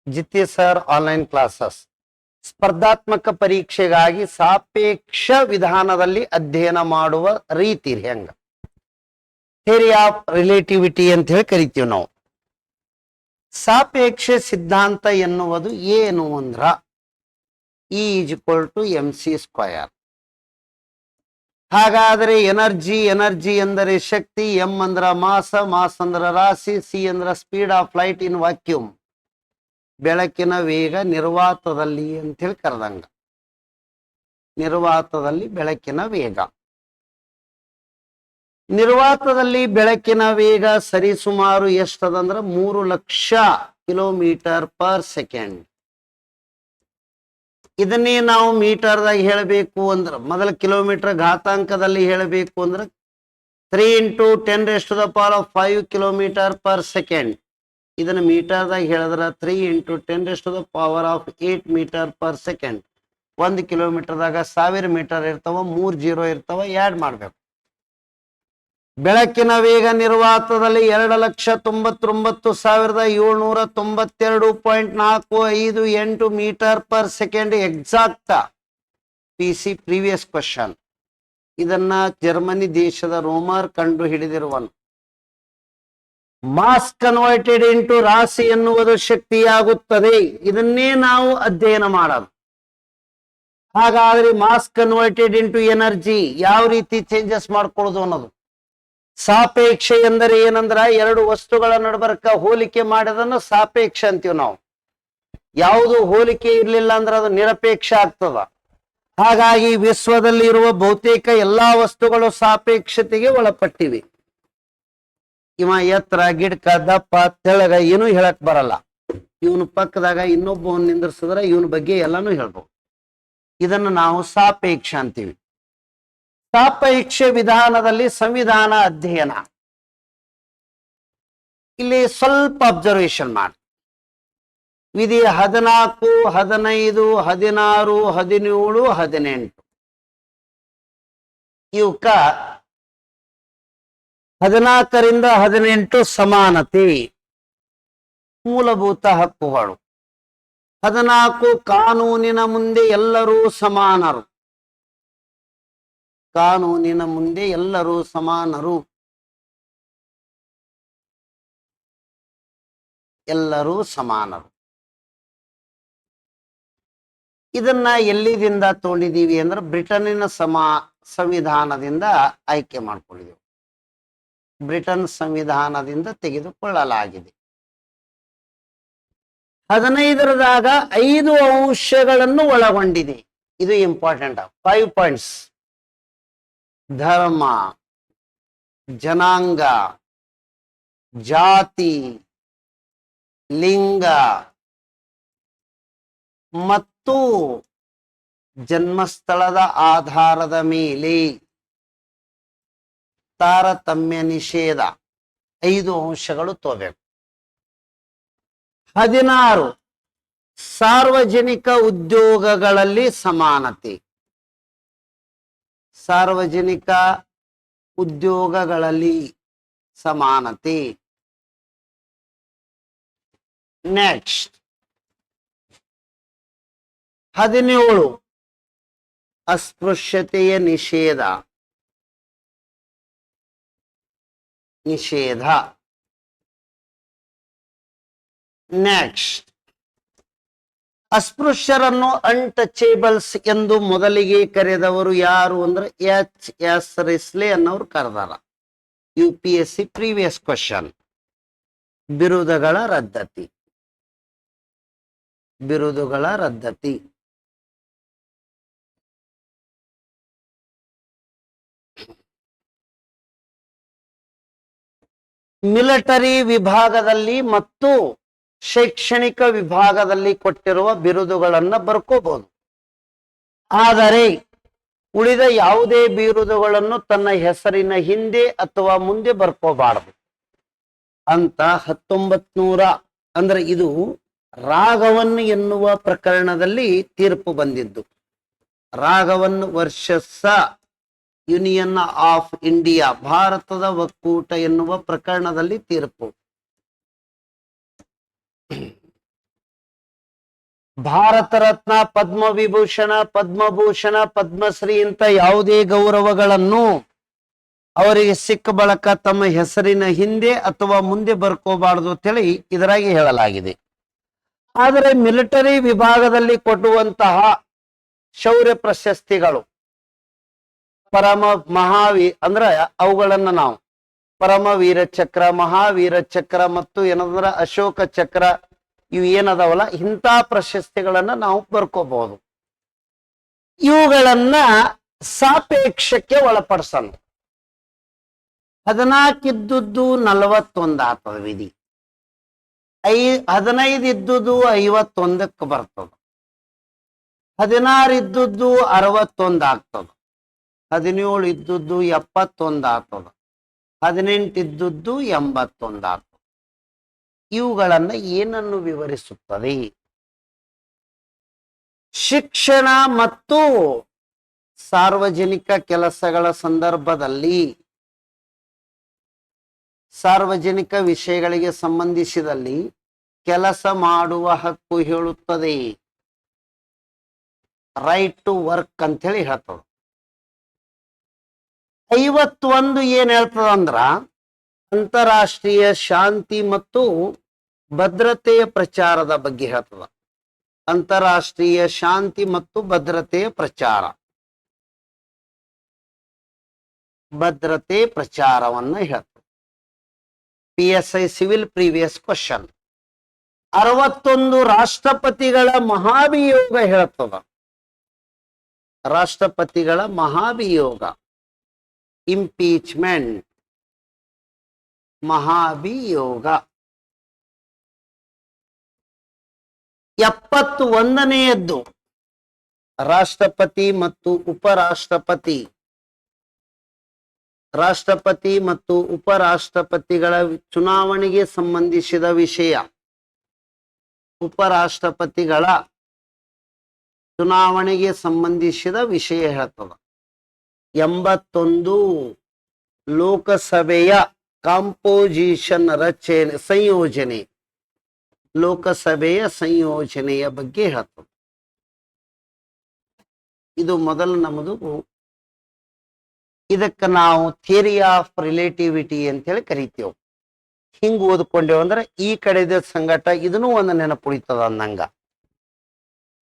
Jithi sir online classes ಸ್ಪರ್ಧಾತ್ಮಕ ಪರೀಕ್ಷೆಗಾಗಿ ಸಾಪೇಕ್ಷ ವಿಧಾನದಲ್ಲಿ ಅಧ್ಯಯನ ಮಾಡುವ ರೀತಿ ಹೆಂಗ ಥಿಯರಿ ಆಫ್ ರಿಲೇಟಿವಿಟಿ ಅಂತ ಹೇಳಿ ಕರಿತೀವಿ ನಾವು. ಸಾಪೇಕ್ಷ ಸಿದ್ಧಾಂತ ಎನ್ನುವುದು ಏನು ಅಂದ್ರ E = mc². ಹಾಗಾದ್ರೆ ಎನರ್ಜಿ ಎಂದರೆ ಶಕ್ತಿ, ಎಂ ಅಂದ್ರ ಮಾಸ್ ಅಂದ್ರ ರಾಶಿ, ಸಿ ಅಂದ್ರ speed of light in vacuum, ಬೆಳಕಿನ ವೇಗ ನಿರ್ವಾತದಲ್ಲಿ ಅಂತ ಹೇಳಿ ಕರೆದಂಗ. ನಿರ್ವಾತದಲ್ಲಿ ಬೆಳಕಿನ ವೇಗ, ನಿರ್ವಾತದಲ್ಲಿ ಬೆಳಕಿನ ವೇಗ ಸರಿಸುಮಾರು ಎಷ್ಟದಂದ್ರ 3,00,000 km/s. ಇದನ್ನೇ ನಾವು ಮೀಟರ್ದಾಗ ಹೇಳಬೇಕು ಅಂದ್ರೆ ಮೊದಲ ಕಿಲೋಮೀಟರ್ ಘಾತಾಂಕದಲ್ಲಿ ಹೇಳಬೇಕು ಅಂದ್ರೆ 3 × 10⁵ km/s. ಇದನ್ನ ಮೀಟರ್ದಾಗ ಹೇಳಿದ್ರೆ 3 × 10⁸ m/s. 1 ಕಿಲೋಮೀಟರ್ದಾಗ 1000 ಮೀಟರ್ ಇರ್ತಾವ, 3 0 ಇರ್ತಾವ, ಆ್ಯಡ್ ಮಾಡ್ಬೇಕು. ಬೆಳಕಿನ ವೇಗ ನಿರ್ವಾತದಲ್ಲಿ 2,99,792.458 m/s. Exact PC previous question. ಇದನ್ನ ಜರ್ಮನಿ ದೇಶದ ರೋಮರ್ ಕಂಡು ಹಿಡಿದಿರುವನು. ಮಾಸ್ ಕನ್ವರ್ಟೆಡ್ ಇಂಟು ರಾಶಿ ಎನ್ನುವುದು ಶಕ್ತಿಯಾಗುತ್ತದೆ. ಇದನ್ನೇ ನಾವು ಅಧ್ಯಯನ ಮಾಡೋದು. ಹಾಗಾದ್ರೆ ಮಾಸ್ ಕನ್ವರ್ಟೆಡ್ ಇಂಟು ಎನರ್ಜಿ ಯಾವ ರೀತಿ ಚೇಂಜಸ್ ಮಾಡ್ಕೊಳ್ಳೋದು ಅನ್ನೋದು. ಸಾಪೇಕ್ಷ ಎಂದರೆ ಏನಂದ್ರ ಎರಡು ವಸ್ತುಗಳ ನಡುಬರ್ಕ ಹೋಲಿಕೆ ಮಾಡೋದನ್ನು ಸಾಪೇಕ್ಷ ಅಂತೀವಿ ನಾವು. ಯಾವುದು ಹೋಲಿಕೆ ಇರ್ಲಿಲ್ಲ ಅಂದ್ರೆ ಅದು ನಿರಪೇಕ್ಷ ಆಗ್ತದ. ಹಾಗಾಗಿ ವಿಶ್ವದಲ್ಲಿ ಇರುವ ಬಹುತೇಕ ಎಲ್ಲಾ ವಸ್ತುಗಳು ಸಾಪೇಕ್ಷತೆಗೆ ಒಳಪಟ್ಟಿವೆ. ಇವ ಎತ್ತರ, ಗಿಡ್ಕ, ದಪ್ಪ, ತೆಳಗ ಏನೂ ಹೇಳಕ್ ಬರಲ್ಲ. ಇವನು ಪಕ್ಕದಾಗ ಇನ್ನೊಬ್ಬ ನಿಂದ್ರಿಸಿದ್ರೆ ಇವನ ಬಗ್ಗೆ ಎಲ್ಲಾನು ಹೇಳ್ಬೋದು. ಇದನ್ನು ನಾವು ಸಾಪೇಕ್ಷ ಅಂತೀವಿ. ಸಾಪೇಕ್ಷ ವಿಧಾನದಲ್ಲಿ ಸಂವಿಧಾನ ಅಧ್ಯಯನ. ಇಲ್ಲಿ ಸ್ವಲ್ಪ ಅಬ್ಸರ್ವೇಷನ್ ಮಾಡಿ. ವಿಧಿ 14, 15, 16, 17, 18 ಇವಕ್ಕ 14ರಿಂದ 18 ಸಮಾನತೆ, ಮೂಲಭೂತ ಹಕ್ಕುಗಳು. 14 ಕಾನೂನಿನ ಮುಂದೆ ಎಲ್ಲರೂ ಸಮಾನರು. ಕಾನೂನಿನ ಮುಂದೆ ಎಲ್ಲರೂ ಸಮಾನರು. ಎಲ್ಲರೂ ಸಮಾನರು. ಇದನ್ನ ಎಲ್ಲಿದಿಂದ ತಗೊಂಡಿದ್ದೀವಿ ಅಂದ್ರೆ ಬ್ರಿಟನ್ನಿನ ಸಂವಿಧಾನದಿಂದ ಆಯ್ಕೆ ಮಾಡ್ಕೊಂಡಿದ್ದೀವಿ. ಬ್ರಿಟನ್ ಸಂವಿಧಾನದಿಂದ ತೆಗೆದುಕೊಳ್ಳಲಾಗಿದೆ. 15ರದಾಗ 5 ಅಂಶಗಳನ್ನು ಒಳಗೊಂಡಿದೆ. ಇದು ಇಂಪಾರ್ಟೆಂಟ್. 5 ಪಾಯಿಂಟ್ಸ್. ಧರ್ಮ, ಜನಾಂಗ, ಜಾತಿ, ಲಿಂಗ ಮತ್ತು ಜನ್ಮಸ್ಥಳದ ಆಧಾರದ ಮೇಲೆ ತಾರತಮ್ಯ ನಿಷೇಧ. 5 ಅಂಶಗಳು ತಗೋಬೇಕು. 16 ಸಾರ್ವಜನಿಕ ಉದ್ಯೋಗಗಳಲ್ಲಿ ಸಮಾನತೆ. ಸಾರ್ವಜನಿಕ ಉದ್ಯೋಗಗಳಲ್ಲಿ ಸಮಾನತೆ. ನೆಕ್ಸ್ಟ್ 17 ಅಸ್ಪೃಶ್ಯತೆಯ ನಿಷೇಧ. ನೆಕ್ಸ್ಟ್ ಅಸ್ಪೃಶ್ಯರನ್ನು ಅನ್ಟಚೇಬಲ್ಸ್ ಎಂದು ಮೊದಲಿಗೆ ಕರೆದವರು ಯಾರು ಅಂದ್ರೆ H.S. ರಿಸ್ಲೆ ಅನ್ನೋರು ಕರೆದಾರ. UPSC previous question. ಬಿರುದುಗಳ ರದ್ದತಿ. ಬಿರುದುಗಳ ರದ್ದತಿ. ಮಿಲಿಟರಿ ವಿಭಾಗದಲ್ಲಿ ಮತ್ತು ಶೈಕ್ಷಣಿಕ ವಿಭಾಗದಲ್ಲಿ ಕೊಟ್ಟಿರುವ ಬಿರುದುಗಳನ್ನ ಬರ್ಕೋಬಹುದು. ಆದರೆ ಉಳಿದ ಯಾವುದೇ ಬಿರುದುಗಳನ್ನು ತನ್ನ ಹೆಸರಿನ ಹಿಂದೆ ಅಥವಾ ಮುಂದೆ ಬರ್ಕೋಬಾರದು ಅಂತ 1900 ಅಂದ್ರೆ ಇದು ರಾಘವನ್ ಎನ್ನುವ ಪ್ರಕರಣದಲ್ಲಿ ತೀರ್ಪು ಬಂದಿದ್ದು. Raghavan versus union of India, ಭಾರತದ ಒಕ್ಕೂಟ ಎನ್ನುವ ಪ್ರಕರಣದಲ್ಲಿ ತೀರ್ಪು. ಭಾರತ ರತ್ನ, ಪದ್ಮವಿಭೂಷಣ, ಪದ್ಮಭೂಷಣ, ಪದ್ಮಶ್ರೀ ಇಂತ ಯಾವುದೇ ಗೌರವಗಳನ್ನು ಅವರಿಗೆ ಸಿಕ್ಕ ಬಳಕ ತಮ್ಮ ಹೆಸರಿನ ಹಿಂದೆ ಅಥವಾ ಮುಂದೆ ಬರ್ಕೋಬಾರದು ಅಂತೇಳಿ ಇದರಾಗಿ ಹೇಳಲಾಗಿದೆ. ಆದರೆ ಮಿಲಿಟರಿ ವಿಭಾಗದಲ್ಲಿ ಕೊಡುವಂತಹ ಶೌರ್ಯ ಪ್ರಶಸ್ತಿಗಳು ಪರಮ ಅಂದ್ರೆ ಅವುಗಳನ್ನ ನಾವು ಪರಮವೀರ ಚಕ್ರ, ಮಹಾವೀರ ಚಕ್ರ ಮತ್ತು ಏನಂದ್ರ ಅಶೋಕ ಚಕ್ರ, ಇವು ಏನದಾವಲ್ಲ ಇಂಥ ಪ್ರಶಸ್ತಿಗಳನ್ನ ನಾವು ಬರ್ಕೋಬಹುದು. ಇವುಗಳನ್ನ ಸಾಪೇಕ್ಷಕ್ಕೆ ಒಳಪಡಿಸೋಣ. 14 ಇದ್ದುದು 41 ಆಗ್ತದ ವಿಧಿ, 15 ಇದ್ದುದು 51ಕ್ಕೆ ಬರ್ತದ, 16 ಇದ್ದುದು 61 ಆಗ್ತದ, 17 ಇದ್ದುದು 71 ಆಗ್ತದ, 18 ಇದ್ದುದು 81 ಆಗ್ತದ. ಇವುಗಳನ್ನ ಏನನ್ನು ವಿವರಿಸುತ್ತದೆ? ಶಿಕ್ಷಣ ಮತ್ತು ಸಾರ್ವಜನಿಕ ಕೆಲಸಗಳ ಸಂದರ್ಭದಲ್ಲಿ ಸಾರ್ವಜನಿಕ ವಿಷಯಗಳಿಗೆ ಸಂಬಂಧಿಸಿದಲ್ಲಿ ಕೆಲಸ ಮಾಡುವ ಹಕ್ಕು ಹೇಳುತ್ತದೆ. ರೈಟ್ ಟು ವರ್ಕ್ ಅಂತ ಹೇಳಿ ಹೇಳ್ತದ. 51 ಏನ್ ಹೇಳ್ತದ ಅಂದ್ರ ಅಂತಾರಾಷ್ಟ್ರೀಯ ಶಾಂತಿ ಮತ್ತು ಭದ್ರತೆಯ ಪ್ರಚಾರದ ಬಗ್ಗೆ ಹೇಳ್ತದ. ಅಂತಾರಾಷ್ಟ್ರೀಯ ಶಾಂತಿ ಮತ್ತು ಭದ್ರತೆಯ ಪ್ರಚಾರ, ಭದ್ರತೆ ಪ್ರಚಾರವನ್ನ ಹೇಳ್ತದೆ. PSI civil previous question. 61 ರಾಷ್ಟ್ರಪತಿಗಳ ಮಹಾಭಿಯೋಗ ಹೇಳ್ತದ. ರಾಷ್ಟ್ರಪತಿಗಳ ಮಹಾಭಿಯೋಗ, ಇಂಪೀಚ್ಮೆಂಟ್, ಮಹಾಭಿಯೋಗ. 71ನೇಯದ್ದು ರಾಷ್ಟ್ರಪತಿ ಮತ್ತು ಉಪರಾಷ್ಟ್ರಪತಿ, ರಾಷ್ಟ್ರಪತಿ ಮತ್ತು ಉಪರಾಷ್ಟ್ರಪತಿಗಳ ಚುನಾವಣೆಗೆ ಸಂಬಂಧಿಸಿದ ವಿಷಯ. ಉಪರಾಷ್ಟ್ರಪತಿಗಳ ಚುನಾವಣೆಗೆ ಸಂಬಂಧಿಸಿದ ವಿಷಯ ಹೇಳ್ತದ. 81 ಲೋಕಸಭೆಯ ಕಾಂಪೋಸಿಷನ್, ರಚನೆ, ಸಂಯೋಜನೆ, ಲೋಕಸಭೆಯ ಸಂಯೋಜನೆಯ ಬಗ್ಗೆ ಹೇಳ್ತದೆ. ಇದು ಮೊದಲು ನಮ್ಮದು. ಇದಕ್ಕೆ ನಾವು ಥಿಯರಿ ಆಫ್ ರಿಲೇಟಿವಿಟಿ ಅಂತೇಳಿ ಕರಿತೇವೆ. ಹಿಂಗ್ ಓದ್ಕೊಂಡೇವು ಅಂದ್ರೆ ಈ ಕಡೆದ ಸಂಗಟ ಇದನ್ನು ಒಂದು ನೆನಪುಳಿತದ ಅಂದಂಗ.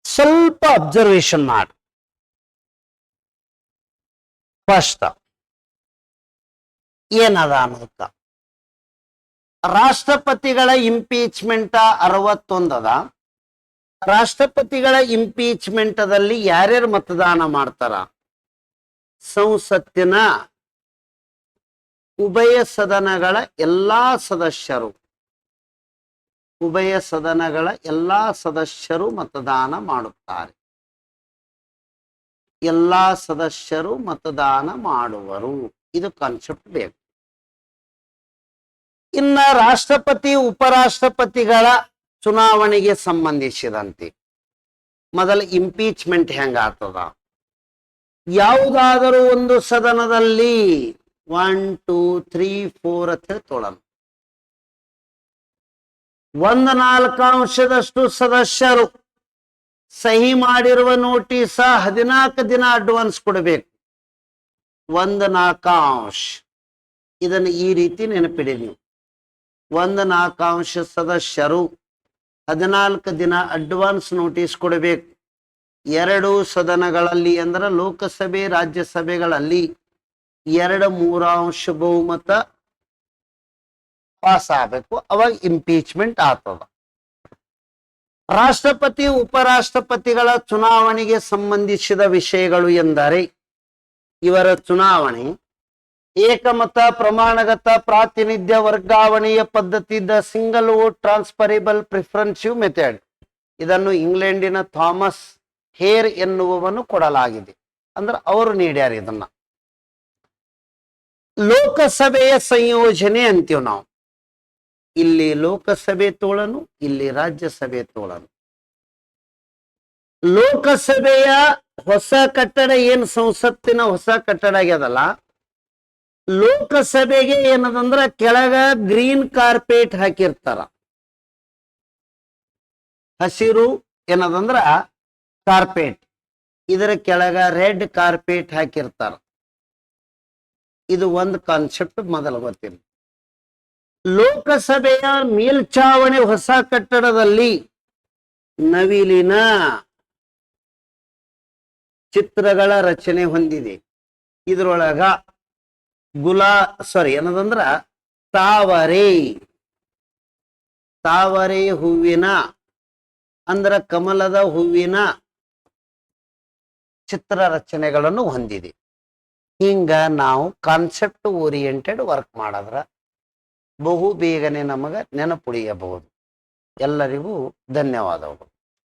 ಸ್ವಲ್ಪ ಅಬ್ಸರ್ವೇಷನ್ ಮಾಡಿ. ಫಸ್ಟ್ ಏನದ ಅನ್ನೋದ ರಾಷ್ಟ್ರಪತಿಗಳ ಇಂಪೀಚ್ಮೆಂಟ್ 61 ಅದ. ರಾಷ್ಟ್ರಪತಿಗಳ ಇಂಪೀಚ್ಮೆಂಟ್ ದಲ್ಲಿ ಯಾರ್ಯಾರು ಮತದಾನ ಮಾಡ್ತಾರ? ಸಂಸತ್ತಿನ ಉಭಯ ಸದನಗಳ ಎಲ್ಲಾ ಸದಸ್ಯರು, ಉಭಯ ಸದನಗಳ ಎಲ್ಲಾ ಸದಸ್ಯರು ಮತದಾನ ಮಾಡುತ್ತಾರೆ. ಎಲ್ಲಾ ಸದಸ್ಯರು ಮತದಾನ ಮಾಡುವರು. ಇದು ಕಾನ್ಸೆಪ್ಟ್ ಬೇಕು. ಇನ್ನ ರಾಷ್ಟ್ರಪತಿ ಉಪರಾಷ್ಟ್ರಪತಿಗಳ ಚುನಾವಣೆಗೆ ಸಂಬಂಧಿಸಿದಂತೆ ಮೊದಲು ಇಂಪೀಚ್ಮೆಂಟ್ ಹೆಂಗ ಆಗ್ತದ? ಯಾವುದಾದರೂ ಒಂದು ಸದನದಲ್ಲಿ 1 2 3 4 ಅಂತ ಹೇಳಿ ತೊಳೋಣ. 1/4 ಸದಸ್ಯರು ಸಹಿ ಮಾಡಿರುವ ನೋಟಿಸ 14 ದಿನ ಅಡ್ವಾನ್ಸ್ ಕೊಡಬೇಕು. 1/4. ಇದನ್ನು ಈ ರೀತಿ ನೆನಪಿಡಿ ನೀವು. 1/4 ಸದಸ್ಯರು 14 ದಿನ ಅಡ್ವಾನ್ಸ್ ನೋಟಿಸ್ ಕೊಡಬೇಕು. 2 ಸದನಗಳಲ್ಲಿ ಅಂದ್ರೆ ಲೋಕಸಭೆ ರಾಜ್ಯಸಭೆಗಳಲ್ಲಿ 2/3 ಬಹುಮತ ಪಾಸ್ ಆಗಬೇಕು. ಅವಾಗ ಇಂಪೀಚ್ಮೆಂಟ್ ಆಗ್ತದ. ರಾಷ್ಟ್ರಪತಿ ಉಪರಾಷ್ಟ್ರಪತಿಗಳ ಚುನಾವಣೆಗೆ ಸಂಬಂಧಿಸಿದ ವಿಷಯಗಳು ಎಂದರೆ ಇವರ ಚುನಾವಣೆ ಏಕಮತ, ಪ್ರಮಾಣಗತ, ಪ್ರಾತಿನಿಧ್ಯ, ವರ್ಗಾವಣೆಯ ಪದ್ಧತಿ, the single vote transferable preferential method. ಇದನ್ನು ಇಂಗ್ಲೆಂಡಿನ ಥಾಮಸ್ ಹೇರ್ ಎನ್ನುವವನು ಕೊಡಲಾಗಿದೆ. ಅಂದ್ರೆ ಅವರು ನೀಡ್ಯಾರ ಇದನ್ನ. ಲೋಕಸಭೆಯ ಸಂಯೋಜನೆ ಅಂತೀವಿ ನಾವು. ಇಲ್ಲಿ ಲೋಕಸಭೆ ತೋಳನು, ಇಲ್ಲಿ ರಾಜ್ಯಸಭೆ ತೋಳನು. ಲೋಕಸಭೆಯ ಹೊಸ ಕಟ್ಟಡ ಏನ್ ಸಂಸತ್ತಿನ ಹೊಸ ಕಟ್ಟಡ ಆಗ್ಯದಲ್ಲ, ಲೋಕಸಭೆಗೆ ಏನದಂದ್ರ ಕೆಳಗ ಗ್ರೀನ್ ಕಾರ್ಪೆಟ್ ಹಾಕಿರ್ತಾರ. ಹಸಿರು ಏನದಂದ್ರ ಕಾರ್ಪೆಟ್. ಇದರ ಕೆಳಗ ರೆಡ್ ಕಾರ್ಪೆಟ್ ಹಾಕಿರ್ತಾರ. ಇದು ಒಂದು ಕಾನ್ಸೆಪ್ಟ್ ಮೊದಲು ಗೊತ್ತಿಲ್ಲ. ಲೋಕಸಭೆಯ ಮೇಲ್ಛಾವಣಿ ಹೊಸ ಕಟ್ಟಡದಲ್ಲಿ ನವಿಲಿನ ಚಿತ್ರಗಳ ರಚನೆ ಹೊಂದಿದೆ. ಇದ್ರೊಳಗ ಏನದಂದ್ರ ತಾವರೆ ಹೂವಿನ ಅಂದ್ರ ಕಮಲದ ಹೂವಿನ ಚಿತ್ರ ರಚನೆಗಳನ್ನು ಹೊಂದಿದೆ. ಹಿಂಗ ನಾವು ಕಾನ್ಸೆಪ್ಟ್ ಓರಿಯೆಂಟೆಡ್ ವರ್ಕ್ ಮಾಡಿದ್ರ ಬಹು ಬೇಗನೆ ನಮಗ ನೆನಪುಳಿಯಬಹುದು. ಎಲ್ಲರಿಗೂ ಧನ್ಯವಾದಗಳು.